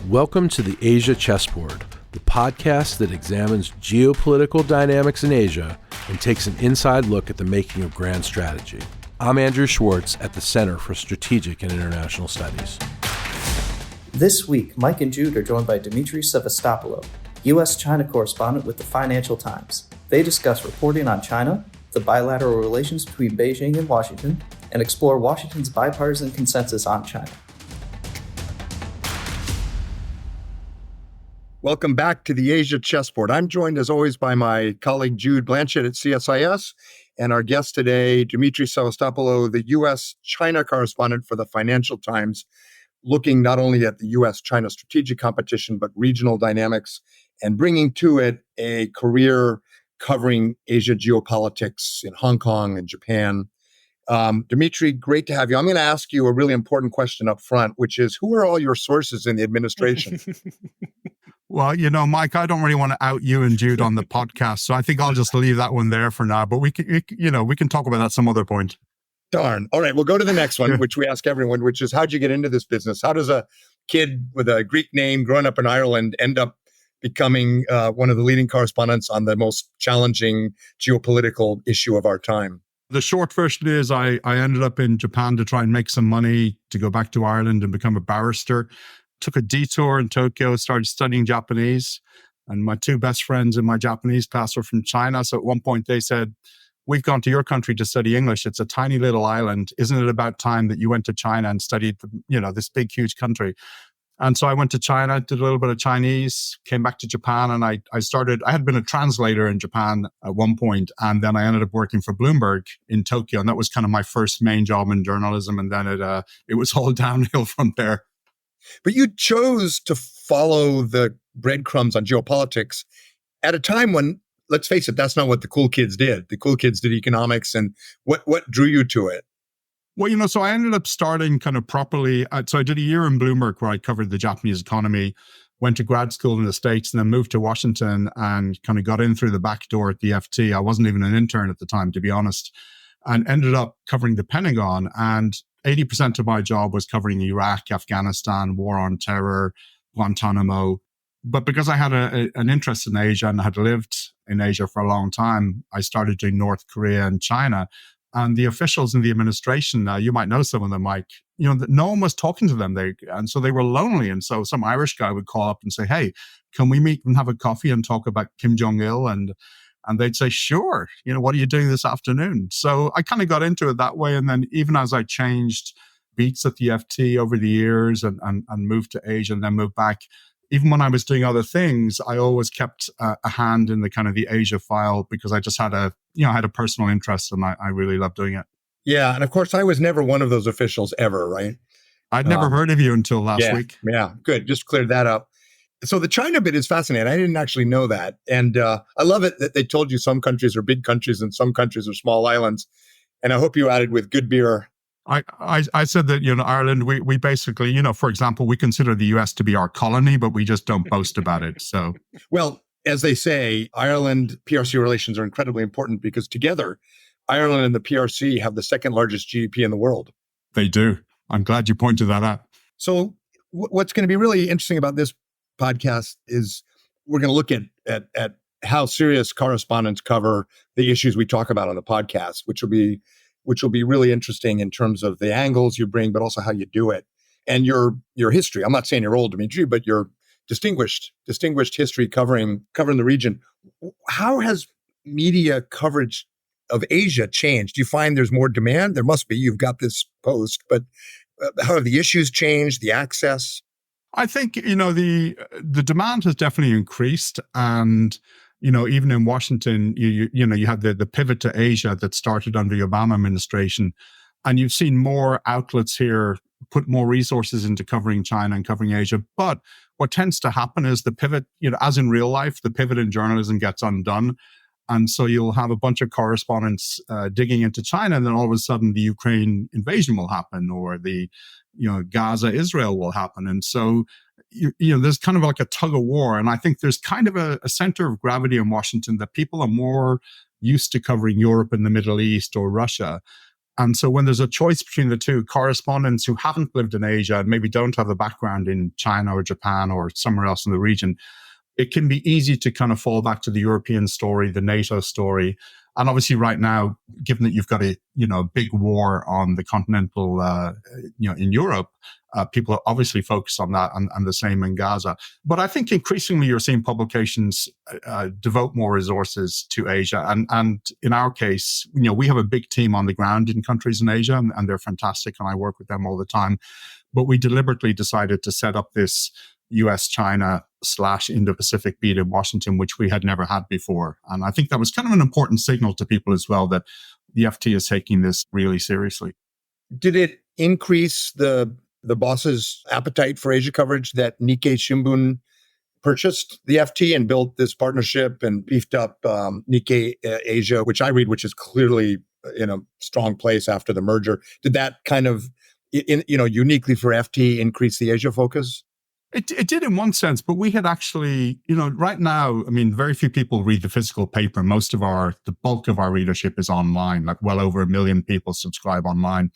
Welcome to the Asia Chessboard, the podcast that examines geopolitical dynamics in Asia and takes an inside look at the making of grand strategy. I'm Andrew Schwartz at the Center for Strategic and International Studies. This week, Mike and Jude are joined by Demetri Sevastopulo, U.S.-China correspondent with the Financial Times. They discuss reporting on China, the bilateral relations between Beijing and Washington, and explore Washington's bipartisan consensus on China. Welcome back to the Asia Chessboard. I'm joined, as always, by my colleague Jude Blanchett at CSIS, and our guest today, Demetri Sevastopulo, the U.S.-China correspondent for the Financial Times, looking not only at the U.S.-China strategic competition, but regional dynamics, and bringing to it a career covering Asia geopolitics in Hong Kong and Japan. Dimitri, great to have you. I'm going to ask you a really important question up front, which is, who are all your sources in the administration? Well, Mike, I don't really want to out you and Jude on the podcast, so I think I'll just leave that one there for now. But we can talk about that some other point. Darn. All right, we'll go to the next one, which we ask everyone, which is, how'd you get into this business? How does a kid with a Greek name growing up in Ireland end up becoming one of the leading correspondents on the most challenging geopolitical issue of our time? The short version is I ended up in Japan to try and make some money to go back to Ireland and become a barrister. Took a detour in Tokyo, started studying Japanese. And my two best friends in my Japanese class were from China. So at one point they said, "We've gone to your country to study English. It's a tiny little island. Isn't it about time that you went to China and studied, this big, huge country?" And so I went to China, did a little bit of Chinese, came back to Japan, and I had been a translator in Japan at one point, and then I ended up working for Bloomberg in Tokyo, and that was kind of my first main job in journalism, and then it was all downhill from there. But you chose to follow the breadcrumbs on geopolitics at a time when, let's face it, that's not what the cool kids did. The cool kids did economics, and what drew you to it? Well, so I ended up starting kind of properly. So I did a year in Bloomberg where I covered the Japanese economy, went to grad school in the States, and then moved to Washington and kind of got in through the back door at the FT. I wasn't even an intern at the time, to be honest, and ended up covering the Pentagon. And 80% of my job was covering Iraq, Afghanistan, war on terror, Guantanamo. But because I had an interest in Asia and had lived in Asia for a long time, I started doing North Korea and China. And the officials in the administration, you might know some of them, Mike, no one was talking to them. And so they were lonely. And so some Irish guy would call up and say, "Hey, can we meet and have a coffee and talk about Kim Jong-il?" And they'd say, "Sure. What are you doing this afternoon?" So I kind of got into it that way. And then even as I changed beats at the FT over the years and moved to Asia and then moved back, even when I was doing other things, I always kept a hand in the kind of the Asia file because I just had I had a personal interest and I really loved doing it. Yeah. And of course, I was never one of those officials ever, right? I'd never heard of you until last week. Yeah. Good. Just cleared that up. So the China bit is fascinating. I didn't actually know that. And I love it that they told you some countries are big countries and some countries are small islands. And I hope you added with good beer. I said that, Ireland, we basically, for example, we consider the US to be our colony, but we just don't boast about it. So, well, as they say, Ireland PRC relations are incredibly important because together, Ireland and the PRC have the second largest GDP in the world. They do. I'm glad you pointed that out. So what's going to be really interesting about this podcast is we're going to look at how serious correspondents cover the issues we talk about on the podcast, which will be really interesting in terms of the angles you bring, but also how you do it and your history. I'm not saying you're old, Dimitri, but your distinguished history covering the region. How has media coverage of Asia changed? Do you find there's more demand? There must be. You've got this post, but how have the issues changed? The access? I think, the demand has definitely increased. And, even in Washington, you had the pivot to Asia that started under the Obama administration. And you've seen more outlets here put more resources into covering China and covering Asia. But what tends to happen is the pivot, as in real life, the pivot in journalism gets undone. And so you'll have a bunch of correspondents digging into China, and then all of a sudden the Ukraine invasion will happen, or the Gaza, Israel will happen. And so, there's kind of like a tug of war. And I think there's kind of a center of gravity in Washington that people are more used to covering Europe and the Middle East or Russia. And so when there's a choice between the two, correspondents who haven't lived in Asia and maybe don't have the background in China or Japan or somewhere else in the region, it can be easy to kind of fall back to the European story, the NATO story. And obviously right now, given that you've got a big war on the continental, in Europe, people are obviously focused on that and the same in Gaza. But I think increasingly you're seeing publications devote more resources to Asia. And in our case, we have a big team on the ground in countries in Asia, and they're fantastic, and I work with them all the time. But we deliberately decided to set up this US-China / Indo-Pacific beat in Washington, which we had never had before. And I think that was kind of an important signal to people as well that the FT is taking this really seriously. Did it increase the boss's appetite for Asia coverage that Nikkei Shimbun purchased the FT and built this partnership and beefed up Nikkei Asia, which I read, which is clearly in a strong place after the merger? Did that kind of, uniquely for FT, increase the Asia focus? It did in one sense, but we had actually, right now, very few people read the physical paper. The bulk of our readership is online, like well over 1 million people subscribe online.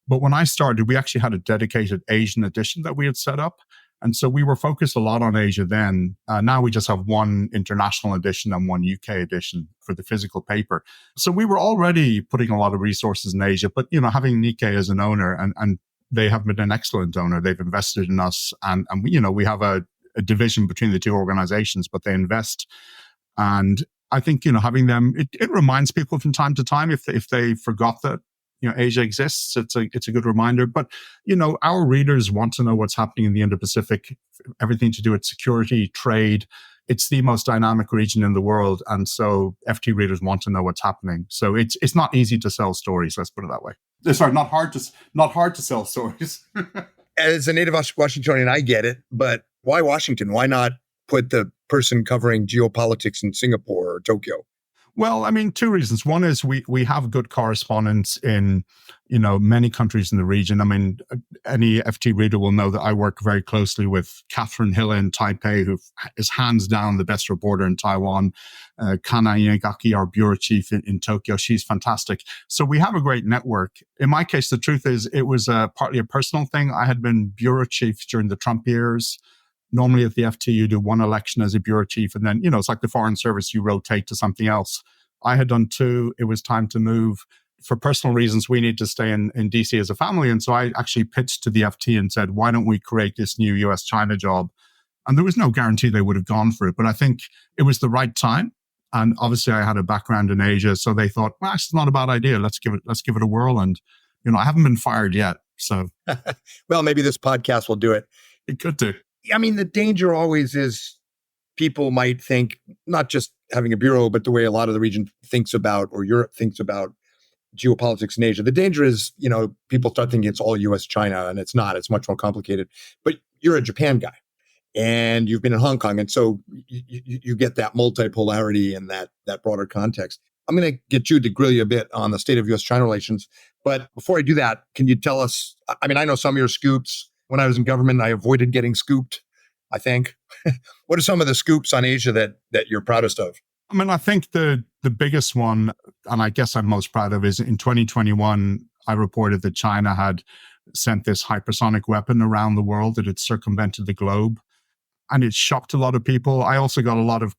But when I started, we actually had a dedicated Asian edition that we had set up. And so we were focused a lot on Asia then. Now we just have one international edition and one UK edition for the physical paper. So we were already putting a lot of resources in Asia, but, having Nikkei as an owner and they have been an excellent owner. They've invested in us, and we have a division between the two organizations, but they invest. And I think having them, it reminds people from time to time if they forgot that Asia exists. It's a good reminder. But our readers want to know what's happening in the Indo-Pacific, everything to do with security, trade. It's the most dynamic region in the world, and so FT readers want to know what's happening. So it's not easy to sell stories. Let's put it that way. Sorry, not hard to sell stories. As a native Washingtonian, I get it, but why Washington? Why not put the person covering geopolitics in Singapore or Tokyo? Well, two reasons. One is we have good correspondents in, many countries in the region. Any FT reader will know that I work very closely with Catherine Hill in Taipei, who is hands down the best reporter in Taiwan. Kana Inagaki, our bureau chief in Tokyo, she's fantastic. So we have a great network. In my case, the truth is it was partly a personal thing. I had been bureau chief during the Trump years. Normally at the FT, you do one election as a bureau chief, and then, it's like the Foreign Service, you rotate to something else. I had done 2. It was time to move. For personal reasons, we need to stay in DC as a family. And so I actually pitched to the FT and said, why don't we create this new US-China job? And there was no guarantee they would have gone for it, but I think it was the right time. And obviously I had a background in Asia, so they thought, well, it's not a bad idea. Let's give it a whirl. And, I haven't been fired yet. So, well, maybe this podcast will do it. It could do. The danger always is people might think, not just having a bureau, but the way a lot of the region thinks about, or Europe thinks about geopolitics in Asia. The danger is, people start thinking it's all US, China, and it's not. It's much more complicated. But you're a Japan guy, and you've been in Hong Kong, and so you get that multipolarity and that broader context. I'm going to get Jude to grill you a bit on the state of US-China relations. But before I do that, can you tell us, I know some of your scoops. When I was in government, I avoided getting scooped, I think. What are some of the scoops on Asia that you're proudest of? I think the biggest one, and I guess I'm most proud of, is in 2021, I reported that China had sent this hypersonic weapon around the world, that had circumvented the globe. And it shocked a lot of people. I also got a lot of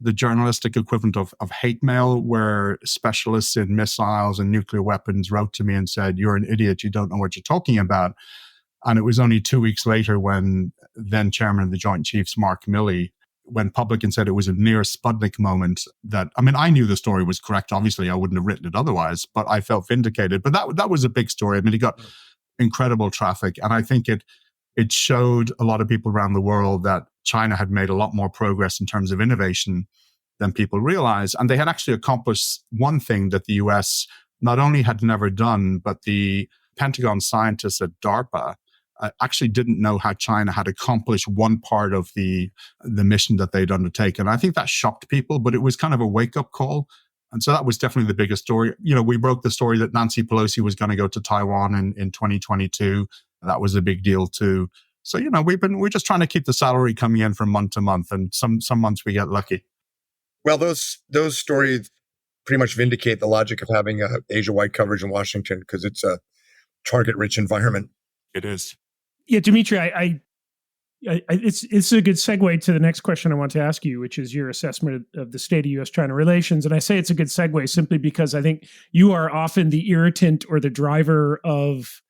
the journalistic equivalent of hate mail, where specialists in missiles and nuclear weapons wrote to me and said, you're an idiot, you don't know what you're talking about. And it was only 2 weeks later when then Chairman of the Joint Chiefs, Mark Milley, went public and said it was a near Sputnik moment that, I knew the story was correct. Obviously, I wouldn't have written it otherwise, but I felt vindicated. But that was a big story. It got incredible traffic. And I think it showed a lot of people around the world that China had made a lot more progress in terms of innovation than people realize. And they had actually accomplished one thing that the US not only had never done, but the Pentagon scientists at DARPA actually didn't know how China had accomplished one part of the mission that they'd undertaken. I think that shocked people, but it was kind of a wake-up call. And so that was definitely the biggest story. We broke the story that Nancy Pelosi was going to go to Taiwan in 2022. That was a big deal too. So, we're just trying to keep the salary coming in from month to month, and some months we get lucky. Well, those stories pretty much vindicate the logic of having Asia-wide coverage in Washington because it's a target-rich environment. It is. Yeah, Dimitri, it's a good segue to the next question I want to ask you, which is your assessment of the state of U.S.-China relations. And I say it's a good segue simply because I think you are often the irritant or the driver of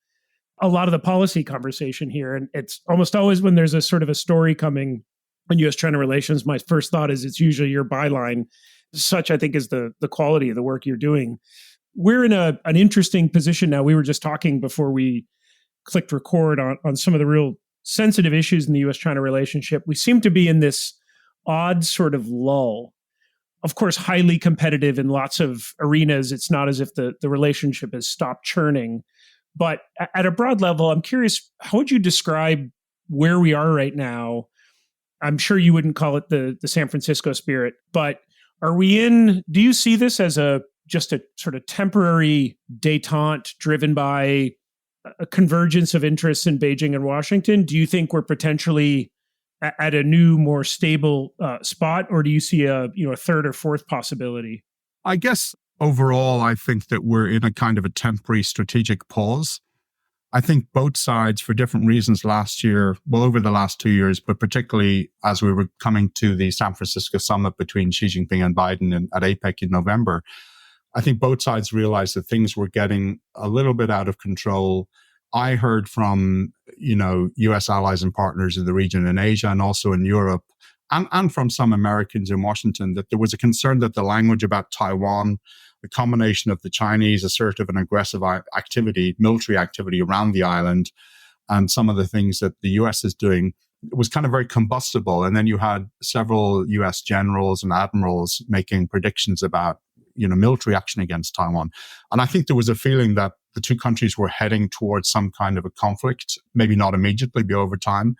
a lot of the policy conversation here. And it's almost always when there's a sort of a story coming on U.S.-China relations, my first thought is it's usually your byline. Such, I think, is the quality of the work you're doing. We're in an interesting position now. We were just talking before we clicked record on some of the real sensitive issues in the U.S.-China relationship. We seem to be in this odd sort of lull. Of course, highly competitive in lots of arenas. It's not as if the relationship has stopped churning. But at a broad level, I'm curious, how would you describe where we are right now? I'm sure you wouldn't call it the San Francisco spirit, but do you see this as just a sort of temporary détente driven by a convergence of interests in Beijing and Washington? Do you think we're potentially at a new, more stable spot, or do you see a third or fourth possibility? I guess overall, I think that we're in a kind of a temporary strategic pause. I think both sides, for different reasons last year, over the last 2 years, but particularly as we were coming to the San Francisco summit between Xi Jinping and Biden at APEC in November, I think both sides realized that things were getting a little bit out of control. I heard from, U.S. allies and partners in the region in Asia and also in Europe, and from some Americans in Washington, that there was a concern that the language about Taiwan, the combination of the Chinese assertive and aggressive activity, military activity around the island, and some of the things that the U.S. is doing, was kind of very combustible. And then you had several U.S. generals and admirals making predictions about, military action against Taiwan. And I think there was a feeling that the two countries were heading towards some kind of a conflict, maybe not immediately, but over time.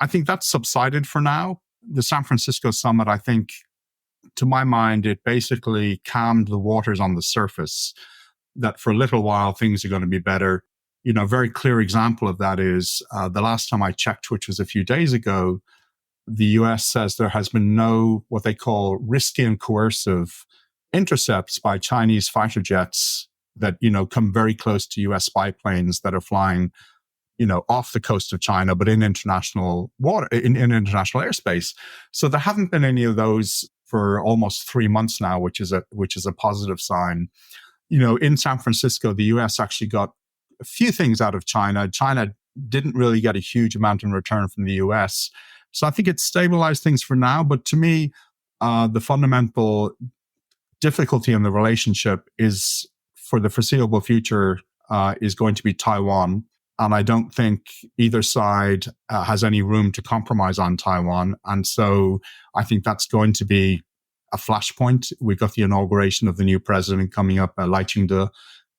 I think that's subsided for now. The San Francisco summit, I think, to my mind, it basically calmed the waters on the surface, that for a little while things are going to be better. A very clear example of that is the last time I checked, which was a few days ago, the US says there has been no what they call risky and coercive intercepts by Chinese fighter jets that, come very close to US spy planes that are flying, off the coast of China, but in international water, in international airspace. So there haven't been any of those for almost 3 months now, which is a positive sign. In San Francisco, the US actually got a few things out of China. China didn't really get a huge amount in return from the US. So I think it's stabilized things for now. But to me, the fundamental difficulty in the relationship is, for the foreseeable future, is going to be Taiwan. And I don't think either side has any room to compromise on Taiwan. And so I think that's going to be a flashpoint. We've got the inauguration of the new president coming up, Lai Ching-te,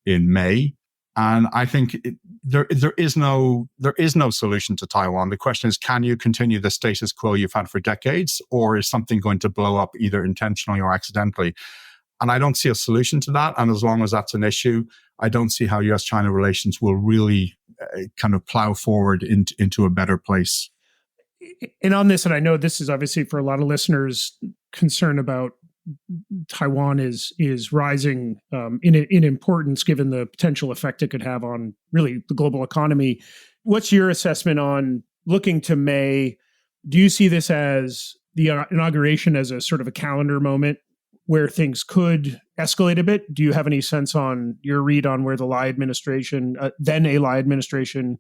in May. And I think there is no solution to Taiwan. The question is, can you continue the status quo you've had for decades, or is something going to blow up either intentionally or accidentally? And I don't see a solution to that. And as long as that's an issue, I don't see how US-China relations will really kind of plow forward into a better place. And on this, and I know this is obviously for a lot of listeners, concern about Taiwan is rising in importance given the potential effect it could have on really the global economy. What's your assessment on looking to May? Do you see this as the inauguration as a sort of a calendar moment where things could escalate a bit? Do you have any sense on your read on where the Lai administration, then a Lai administration,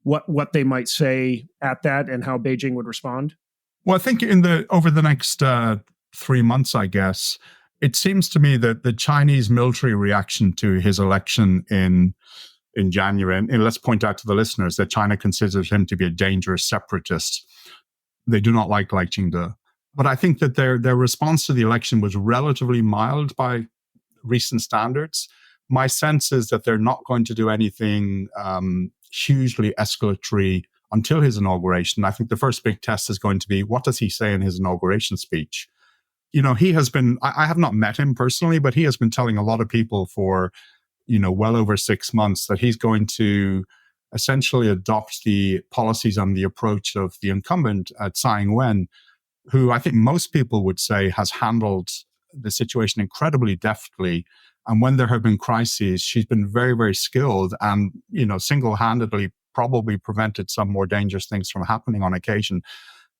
what they might say at that and how Beijing would respond? Well, I think over the next 3 months, I guess, it seems to me that the Chinese military reaction to his election in January, and let's point out to the listeners that China considers him to be a dangerous separatist. They do not like Lai Ching-te. But I think that their response to the election was relatively mild by recent standards. My sense is that they're not going to do anything hugely escalatory until his inauguration. I think the first big test is going to be, what does he say in his inauguration speech? He has been, I have not met him personally, but he has been telling a lot of people for, well over 6 months that he's going to essentially adopt the policies and the approach of the incumbent, Tsai Ing-wen, who I think most people would say has handled the situation incredibly deftly. And when there have been crises, she's been very, very skilled and, single-handedly probably prevented some more dangerous things from happening on occasion.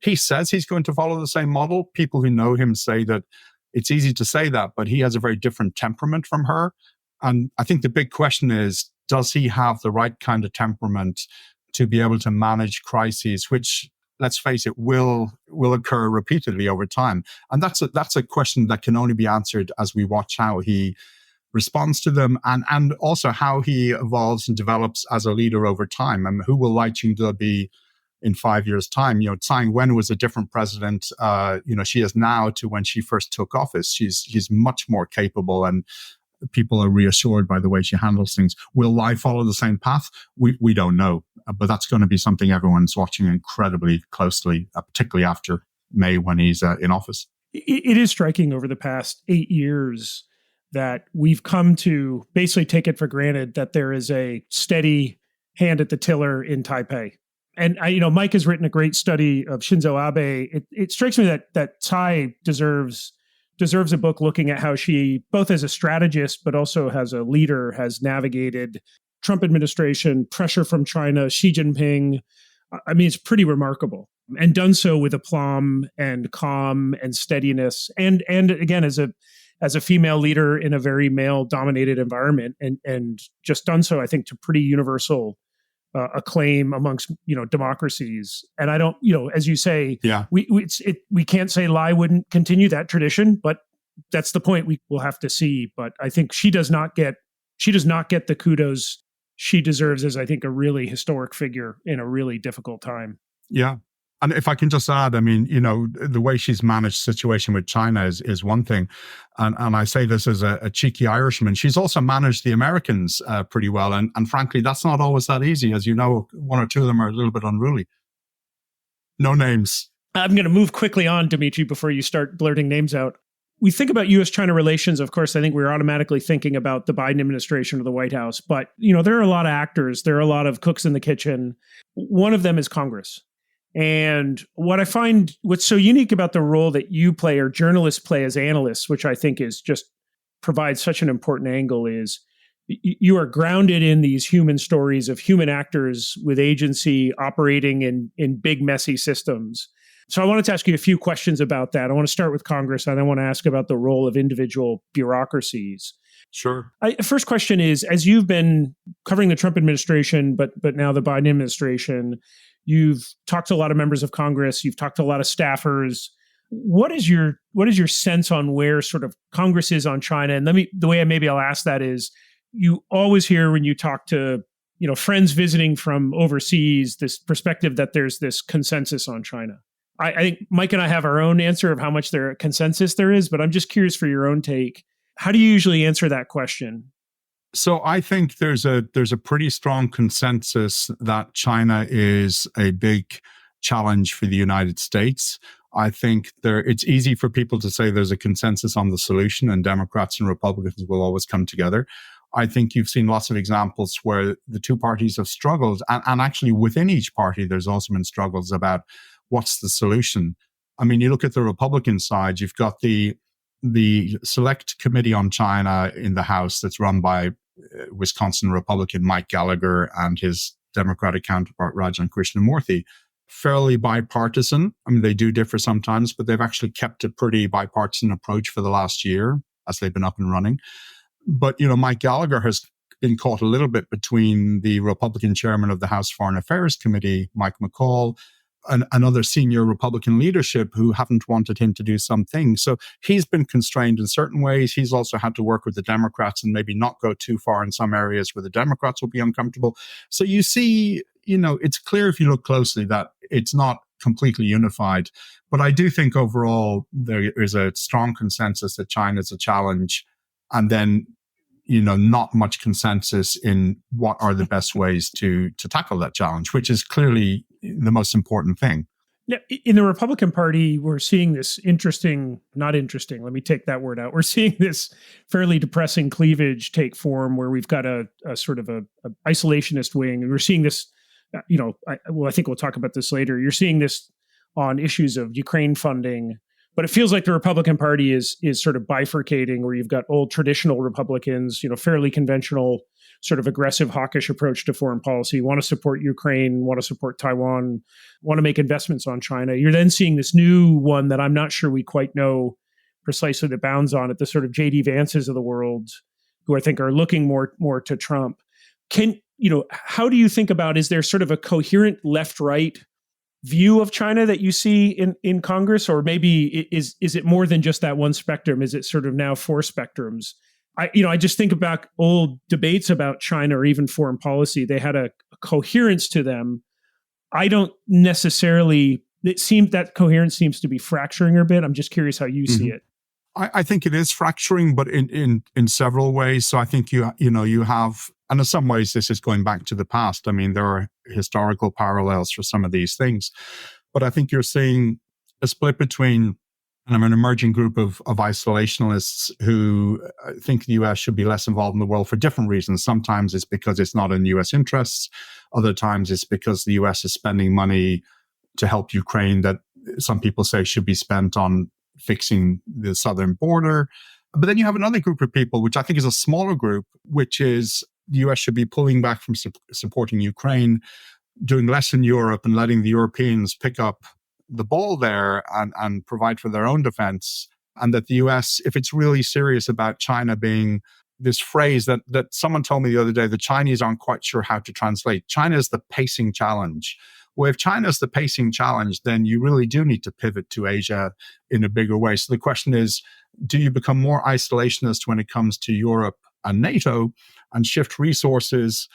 He says he's going to follow the same model. People who know him say that it's easy to say that, but he has a very different temperament from her. And I think the big question is, does he have the right kind of temperament to be able to manage crises, which, let's face it, will occur repeatedly over time? And that's a question that can only be answered as we watch how he responds to them, and also how he evolves and develops as a leader over time. And who will Lai Ching-te be in 5 years' time? Tsai Ing-wen was a different president, she is now to when she first took office. She's much more capable, and people are reassured by the way she handles things. Will Lai follow the same path? We don't know, but that's going to be something everyone's watching incredibly closely, particularly after May when he's in office. It is striking over the past 8 years that we've come to basically take it for granted that there is a steady hand at the tiller in Taipei. And Mike has written a great study of Shinzo Abe. It strikes me that Tsai deserves a book looking at how she, both as a strategist but also as a leader, has navigated Trump administration, pressure from China, Xi Jinping. I mean, it's pretty remarkable, and done so with aplomb and calm and steadiness, and again as a female leader in a very male-dominated environment, and just done so, I think, to pretty universal acclaim amongst democracies. And I don't, as you say, we can't say Lai wouldn't continue that tradition, but that's the point. We will have to see. But I think she does not get the kudos she deserves as, I think, a really historic figure in a really difficult time. Yeah. And if I can just add, I mean, the way she's managed the situation with China is one thing. And I say this as a cheeky Irishman. She's also managed the Americans pretty well. And frankly, that's not always that easy. As you know, one or two of them are a little bit unruly. No names. I'm going to move quickly on, Dimitri, before you start blurting names out. We think about U.S.-China relations. Of course, I think we're automatically thinking about the Biden administration or the White House. But, there are a lot of actors. There are a lot of cooks in the kitchen. One of them is Congress. And what I find, what's so unique about the role that you play or journalists play as analysts, which I think is just provides such an important angle, is you are grounded in these human stories of human actors with agency operating in big, messy systems. So I wanted to ask you a few questions about that. I want to start with Congress, and I want to ask about the role of individual bureaucracies. Sure. First question is, as you've been covering the Trump administration, but now the Biden administration, you've talked to a lot of members of Congress. You've talked to a lot of staffers. What is your sense on where sort of Congress is on China? And the way I'll ask that is, you always hear when you talk to friends visiting from overseas this perspective that there's this consensus on China. I think Mike and I have our own answer of how much consensus there is, but I'm just curious for your own take. How do you usually answer that question? So I think there's a pretty strong consensus that China is a big challenge for the United States. I think it's easy for people to say there's a consensus on the solution, and Democrats and Republicans will always come together. I think you've seen lots of examples where the two parties have struggled, and actually within each party, there's also been struggles about what's the solution. I mean, you look at the Republican side, you've got the Select Committee on China in the House that's run by Wisconsin Republican Mike Gallagher and his Democratic counterpart Rajan Krishnamurthy. Fairly bipartisan. I mean, they do differ sometimes, but they've actually kept a pretty bipartisan approach for the last year as they've been up and running. But, Mike Gallagher has been caught a little bit between the Republican chairman of the House Foreign Affairs Committee, Mike McCall, and another senior Republican leadership who haven't wanted him to do some things. So he's been constrained in certain ways. He's also had to work with the Democrats and maybe not go too far in some areas where the Democrats will be uncomfortable. So you see, it's clear if you look closely that it's not completely unified. But I do think overall there is a strong consensus that China is a challenge, and then not much consensus in what are the best ways to tackle that challenge, which is clearly the most important thing. Now, in the Republican Party, we're seeing this not interesting, let me take that word out. We're seeing this fairly depressing cleavage take form where we've got a sort of a isolationist wing. And we're seeing this, I think we'll talk about this later. You're seeing this on issues of Ukraine funding, But it feels like the Republican Party is sort of bifurcating, where you've got old traditional Republicans, fairly conventional, sort of aggressive, hawkish approach to foreign policy, want to support Ukraine, want to support Taiwan, want to make investments on China. You're then seeing this new one that I'm not sure we quite know precisely the bounds on it, the sort of J.D. Vances of the world, who I think are looking more to Trump. How do you think about, is there sort of a coherent left-right view of China that you see in Congress, or maybe is it more than just that one spectrum? Is it sort of now four spectrums? I just think about old debates about China or even foreign policy. They had a coherence to them. I don't necessarily. It seems that coherence seems to be fracturing a bit. I'm just curious how you see it. I think it is fracturing, but in several ways. So I think you have, and in some ways this is going back to the past. I mean, there are historical parallels for some of these things, but I think you're seeing a split between an emerging group of isolationists who think the US should be less involved in the world for different reasons. Sometimes it's because it's not in US interests. Other times it's because the US is spending money to help Ukraine that some people say should be spent on fixing the southern border. But then you have another group of people, which I think is a smaller group, which is the US should be pulling back from supporting Ukraine, doing less in Europe, and letting the Europeans pick up the ball there and provide for their own defense. And that the US, if it's really serious about China being this phrase that someone told me the other day, the Chinese aren't quite sure how to translate. China is the pacing challenge. Well, if China is the pacing challenge, then you really do need to pivot to Asia in a bigger way. So the question is, do you become more isolationist when it comes to Europe and NATO and shift resources?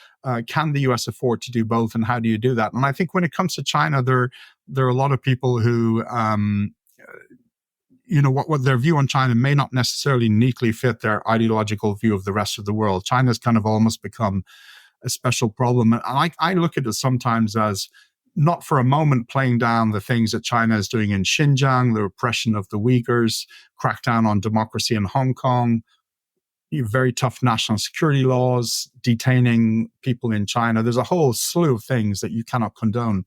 Can the US afford to do both? And how do you do that? And I think when it comes to China, there are a lot of people who, what their view on China may not necessarily neatly fit their ideological view of the rest of the world. China's kind of almost become a special problem. And I look at it sometimes as not for a moment playing down the things that China is doing in Xinjiang, the repression of the Uyghurs, crackdown on democracy in Hong Kong, very tough national security laws, detaining people in China. There's a whole slew of things that you cannot condone.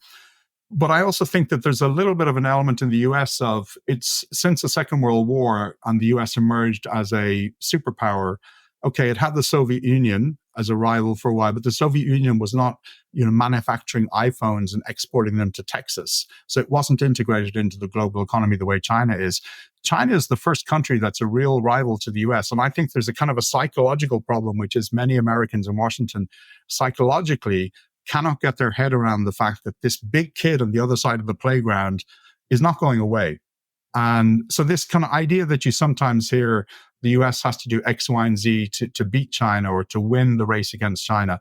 But I also think that there's a little bit of an element in the US of, it's since the Second World War and the US emerged as a superpower. Okay, it had the Soviet Union as a rival for a while, but the Soviet Union was not, manufacturing iPhones and exporting them to Texas. So it wasn't integrated into the global economy the way China is. China is the first country that's a real rival to the US. And I think there's a kind of a psychological problem, which is many Americans in Washington psychologically cannot get their head around the fact that this big kid on the other side of the playground is not going away. And so this kind of idea that you sometimes hear the US has to do X, Y, and Z to beat China or to win the race against China.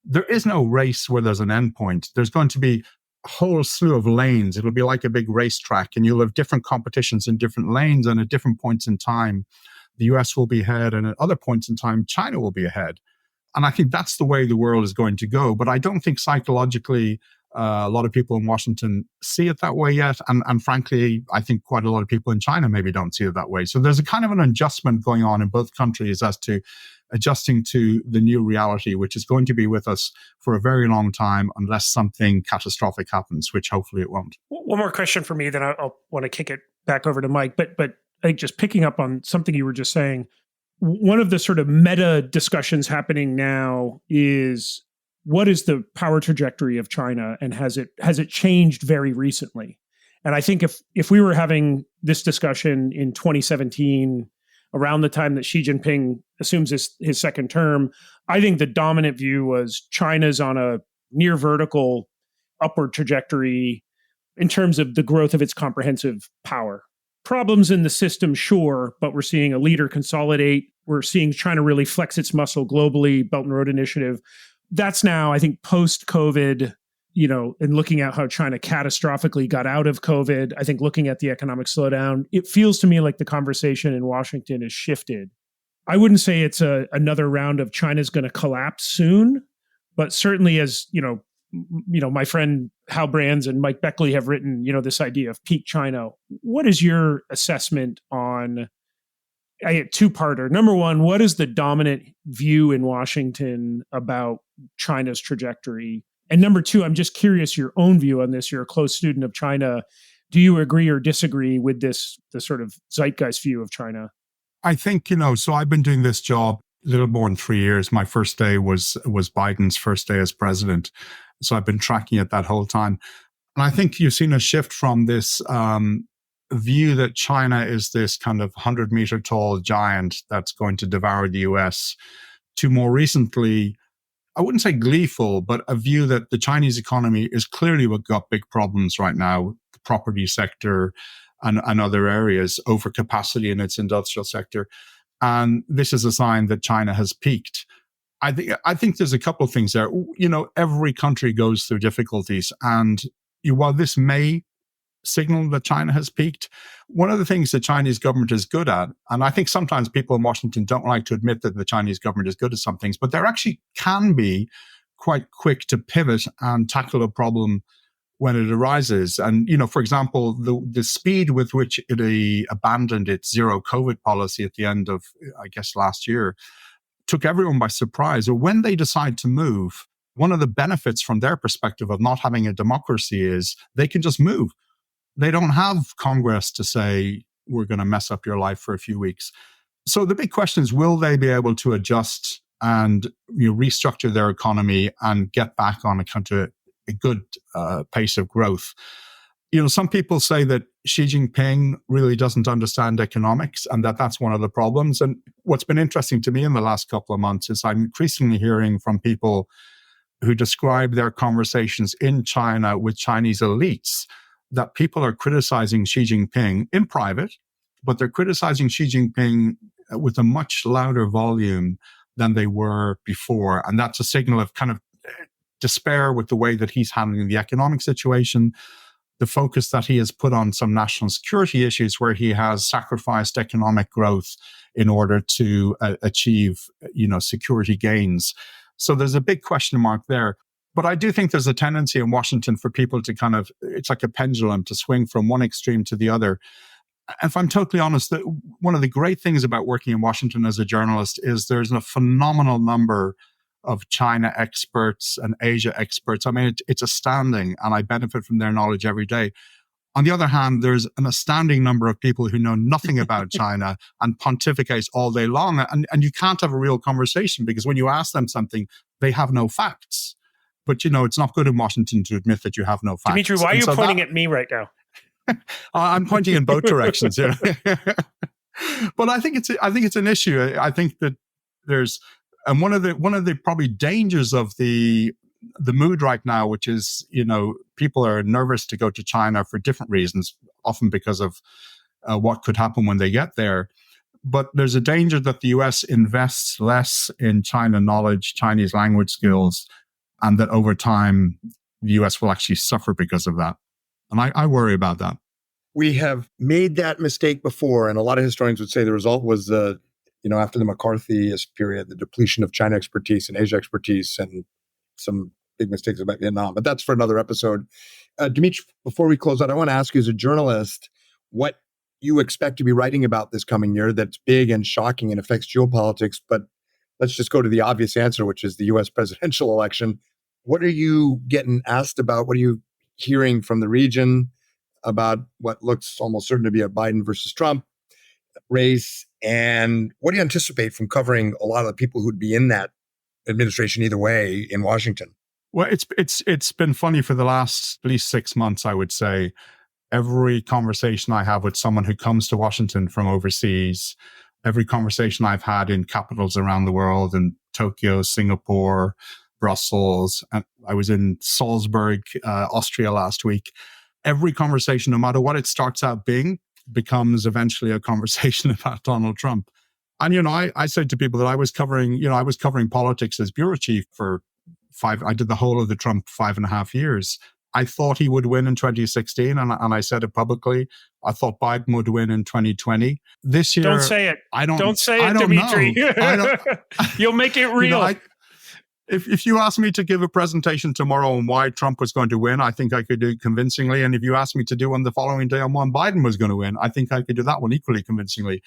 There is no race where there's an endpoint. There's going to be a whole slew of lanes. It'll be like a big racetrack, and you'll have different competitions in different lanes, and at different points in time, the US will be ahead, and at other points in time, China will be ahead. And I think that's the way the world is going to go. But I don't think psychologically a lot of people in Washington see it that way yet. And frankly, I think quite a lot of people in China maybe don't see it that way. So there's a kind of an adjustment going on in both countries as to adjusting to the new reality, which is going to be with us for a very long time unless something catastrophic happens, which hopefully it won't. One more question for me, then I'll want to kick it back over to Mike. But I think just picking up on something you were just saying, one of the sort of meta discussions happening now is, what is the power trajectory of China, and has it changed very recently? And I think if we were having this discussion in 2017, around the time that Xi Jinping assumes his second term, I think the dominant view was China's on a near vertical upward trajectory in terms of the growth of its comprehensive power. Problems in the system, sure, but we're seeing a leader consolidate. We're seeing China really flex its muscle globally, Belt and Road Initiative. That's now, I think, post-COVID, and looking at how China catastrophically got out of COVID, I think looking at the economic slowdown, it feels to me like the conversation in Washington has shifted. I wouldn't say it's another round of China's going to collapse soon, but certainly as, my friend Hal Brands and Mike Beckley have written, this idea of peak China. What is your assessment on a two-parter? Number one, what is the dominant view in Washington about China's trajectory? And number two, I'm just curious your own view on this. You're a close student of China. Do you agree or disagree with the sort of zeitgeist view of China? I think, so I've been doing this job a little more than 3 years. My first day was Biden's first day as president. So I've been tracking it that whole time. And I think you've seen a shift from this view that China is this kind of 100-meter tall giant that's going to devour the US to more recently, I wouldn't say gleeful, but a view that the Chinese economy is clearly what got big problems right now, the property sector and other areas, overcapacity in its industrial sector. And this is a sign that China has peaked. I think there's a couple of things there. Every country goes through difficulties. And while this may signal that China has peaked, one of the things the Chinese government is good at, and I think sometimes people in Washington don't like to admit that the Chinese government is good at some things, but they actually can be quite quick to pivot and tackle a problem when it arises. And, for example, the speed with which it abandoned its zero COVID policy at the end of, I guess, last year took everyone by surprise. Or when they decide to move, one of the benefits from their perspective of not having a democracy is they can just move. They don't have Congress to say, we're going to mess up your life for a few weeks. So the big question is, will they be able to adjust and restructure their economy and get back on a good pace of growth? Some people say that Xi Jinping really doesn't understand economics and that's one of the problems. And what's been interesting to me in the last couple of months is I'm increasingly hearing from people who describe their conversations in China with Chinese elites that people are criticizing Xi Jinping in private, but they're criticizing Xi Jinping with a much louder volume than they were before. And that's a signal of kind of despair with the way that he's handling the economic situation, the focus that he has put on some national security issues where he has sacrificed economic growth in order to achieve, security gains. So there's a big question mark there. But I do think there's a tendency in Washington for people to it's like a pendulum to swing from one extreme to the other. And if I'm totally honest, one of the great things about working in Washington as a journalist is there's a phenomenal number of China experts and Asia experts. I mean, it's astounding, and I benefit from their knowledge every day. On the other hand, there's an astounding number of people who know nothing about China and pontificate all day long. And you can't have a real conversation because when you ask them something, they have no facts. But, it's not good in Washington to admit that you have no facts. Dimitri, why are you pointing at me right now? I'm pointing in both directions here. But I think it's an issue. I think that there's, and one of the probably dangers of the mood right now, which is, people are nervous to go to China for different reasons, often because of what could happen when they get there. But there's a danger that the US invests less in China knowledge, Chinese language skills, and that over time, the US will actually suffer because of that. And I worry about that. We have made that mistake before, and a lot of historians would say the result was, after the McCarthyist period, the depletion of China expertise and Asia expertise and some big mistakes about Vietnam. But that's for another episode. Dimitri, before we close out, I want to ask you as a journalist, what you expect to be writing about this coming year that's big and shocking and affects geopolitics. But let's just go to the obvious answer, which is the US presidential election. What are you getting asked about? What are you hearing from the region about what looks almost certain to be a Biden versus Trump race? And what do you anticipate from covering a lot of the people who'd be in that administration either way in Washington? Well, it's been funny for the last at least 6 months, I would say. Every conversation I have with someone who comes to Washington from overseas, every conversation I've had in capitals around the world, in Tokyo, Singapore, Brussels, and I was in Salzburg, Austria last week. Every conversation, no matter what it starts out being, becomes eventually a conversation about Donald Trump. And, I said to people that I was covering politics as bureau chief for I did the whole of the Trump 5.5 years. I thought he would win in 2016, and I said it publicly. I thought Biden would win in 2020. This year, don't say it. Don't say it, Dimitri. You'll make it real. If you ask me to give a presentation tomorrow on why Trump was going to win, I think I could do it convincingly. And if you ask me to do one the following day on why Biden was going to win, I think I could do that one equally convincingly.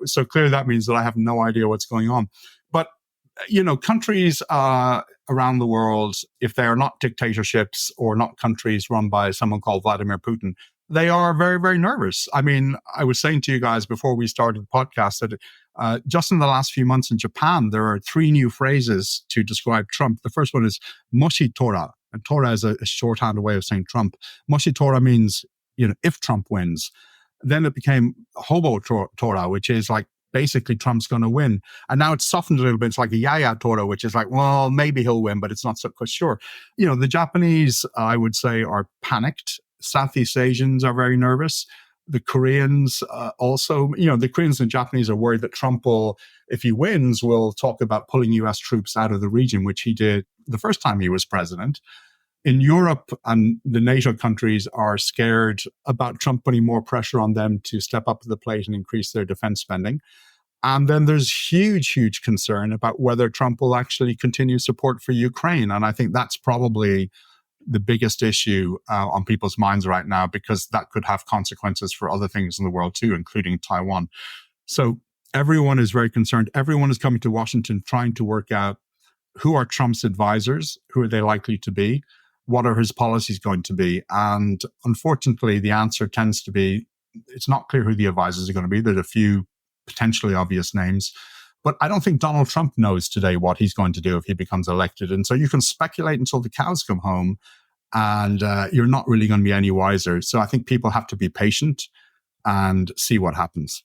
So clearly that means that I have no idea what's going on. But, countries around the world, if they are not dictatorships or not countries run by someone called Vladimir Putin, They are very, very nervous. I mean, I was saying to you guys before we started the podcast that just in the last few months in Japan, there are 3 new phrases to describe Trump. The first one is Moshitora. And Tora is a shorthand way of saying Trump. Moshitora means, if Trump wins. Then it became Hobo Tora, which is like basically Trump's going to win. And now it's softened a little bit. It's like a Yaya Tora, which is like, well, maybe he'll win, but it's not so sure. The Japanese, I would say, are panicked. Southeast Asians are very nervous. The Koreans also, the Koreans and Japanese are worried that Trump will, if he wins, will talk about pulling US troops out of the region, which he did the first time he was president. In Europe, and the NATO countries are scared about Trump putting more pressure on them to step up to the plate and increase their defense spending. And then there's huge concern about whether Trump will actually continue support for Ukraine. And I think that's probably the biggest issue on people's minds right now, because that could have consequences for other things in the world too, including Taiwan. So everyone is very concerned. Everyone is coming to Washington trying to work out who are Trump's advisors, who are they likely to be, what are his policies going to be. And unfortunately, the answer tends to be, it's not clear who the advisors are going to be. There's a few potentially obvious names. But I don't think Donald Trump knows today what he's going to do if he becomes elected. And so you can speculate until the cows come home, and you're not really going to be any wiser. So I think people have to be patient and see what happens.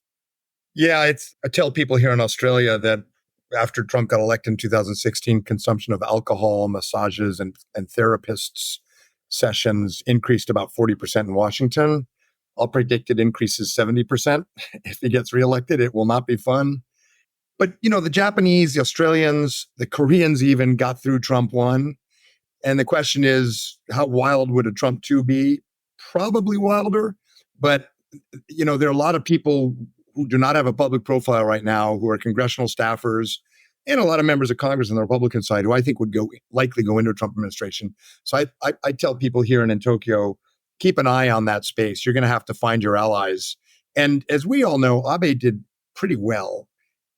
Yeah, I tell people here in Australia that after Trump got elected in 2016, consumption of alcohol, massages, and therapists' sessions increased about 40% in Washington. I'll predict it increases 70% if he gets reelected. It will not be fun. But, the Japanese, the Australians, the Koreans even got through Trump 1. And the question is, how wild would a Trump 2 be? Probably wilder. But, there are a lot of people who do not have a public profile right now, who are congressional staffers, and a lot of members of Congress on the Republican side who I think would likely go into a Trump administration. So I tell people here in Tokyo, keep an eye on that space. You're going to have to find your allies. And as we all know, Abe did pretty well.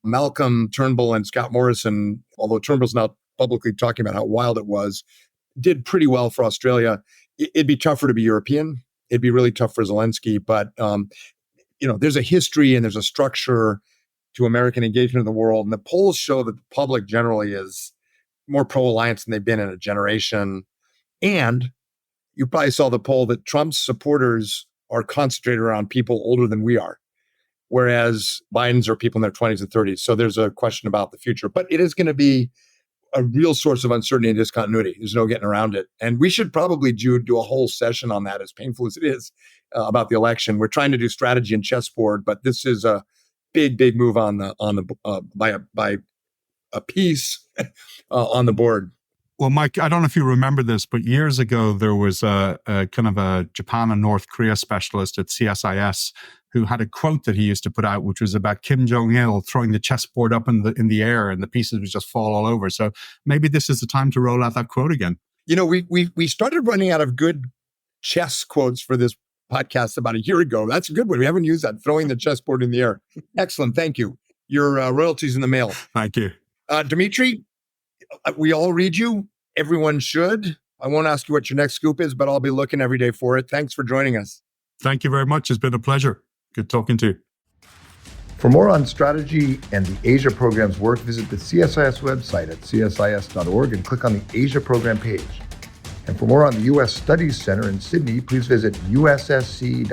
Malcolm Turnbull and Scott Morrison, although Turnbull's not publicly talking about how wild it was, did pretty well for Australia. It'd be tougher to be European. It'd be really tough for Zelensky. But, there's a history and there's a structure to American engagement in the world. And the polls show that the public generally is more pro-alliance than they've been in a generation. And you probably saw the poll that Trump's supporters are concentrated around people older than we are, whereas Biden's are people in their 20s and 30s. So there's a question about the future. But it is going to be a real source of uncertainty and discontinuity. There's no getting around it. And we should probably, Jude, do a whole session on that, as painful as it is, about the election. We're trying to do strategy and chessboard, but this is a big move by a piece on the board. Well, Mike, I don't know if you remember this, but years ago, there was a kind of a Japan and North Korea specialist at CSIS who had a quote that he used to put out, which was about Kim Jong-il throwing the chessboard up in the air and the pieces would just fall all over. So maybe this is the time to roll out that quote again. We started running out of good chess quotes for this podcast about a year ago. That's a good one. We haven't used that, throwing the chessboard in the air. Excellent. Thank you. Your royalties in the mail. Thank you. Dimitri, we all read you. Everyone should. I won't ask you what your next scoop is, but I'll be looking every day for it. Thanks for joining us. Thank you very much. It's been a pleasure. Good talking to you. For more on strategy and the Asia program's work, visit the CSIS website at csis.org and click on the Asia program page. And for more on the U.S. Studies Center in Sydney, please visit ussc.edu.au.